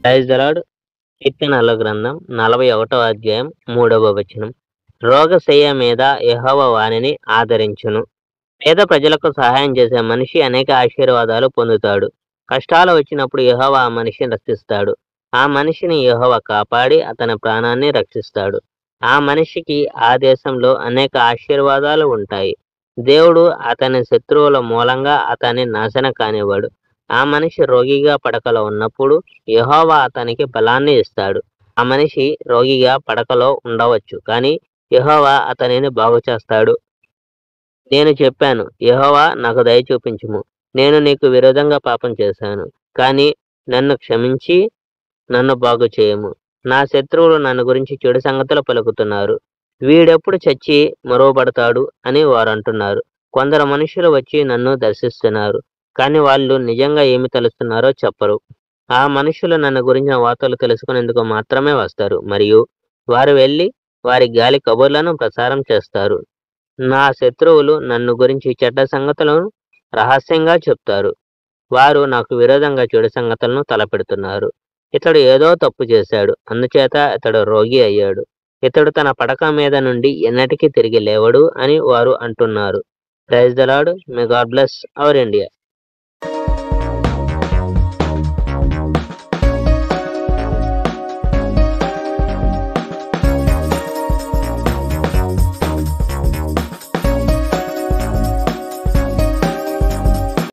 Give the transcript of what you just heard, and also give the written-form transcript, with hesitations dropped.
Praise the lord. కీర్తనల గ్రంథం 41వ అధ్యాయం 3వ వచనం. రోగశయ్య మీద యెహోవా వానిని ఆదరించును. పేద ప్రజలకు సహాయం చేసే మనిషి అనేక ఆశీర్వాదాలు పొందుతాడు. కష్టాలు వచ్చినప్పుడు యెహోవా ఆ మనిషిని రక్షిస్తాడు. ఆ మనిషిని యెహోవా కాపాడి అతని ప్రాణాన్ని రక్షిస్తాడు. ఆ మనిషికి ఆ దేశంలో అనేక ఆశీర్వాదాలు ఉంటాయి. దేవుడు అతని శత్రువుల మూలంగా అతన్ని నాశనం కానివ్వడు. ఆ మనిషి రోగిగా పడకలో ఉన్నప్పుడు యెహోవా అతనికి బలాన్ని ఇస్తాడు. ఆ మనిషి రోగిగా పడకలో ఉండవచ్చు, కానీ యెహోవా అతనిని బాగుచేస్తాడు. నేను చెప్పాను, యెహోవా నాకు దయ చూపించుము. నేను నీకు విరోధంగా పాపం చేశాను, కానీ నన్ను క్షమించి నన్ను బాగు చేయము. నా శత్రువులు నన్ను గురించి చెడు సంగతులు పలుకుతున్నారు. వీడెప్పుడు చచ్చి మరువబడతాడు అని వారు అంటున్నారు. కొందరు మనుషులు వచ్చి నన్ను దర్శిస్తున్నారు, కానీ వాళ్ళు నిజంగా ఏమి తలుస్తున్నారో చెప్పరు. ఆ మనుషులు నన్ను గురించిన వార్తలు తెలుసుకునేందుకు మాత్రమే వస్తారు, మరియు వారు వెళ్ళి వారి గాలి కబుర్లను ప్రసారం చేస్తారు. నా శత్రువులు నన్ను గురించి చెడ్డ సంగతులను రహస్యంగా చెప్తారు. వారు నాకు విరోధంగా చెడు సంగతులను తలపెడుతున్నారు. ఇతడు ఏదో తప్పు చేశాడు, అందుచేత ఇతడు రోగి అయ్యాడు. ఇతడు తన పడక మీద నుండి ఎన్నటికీ తిరిగి లేవడు అని వారు అంటున్నారు. Praise the Lord. May God bless our India.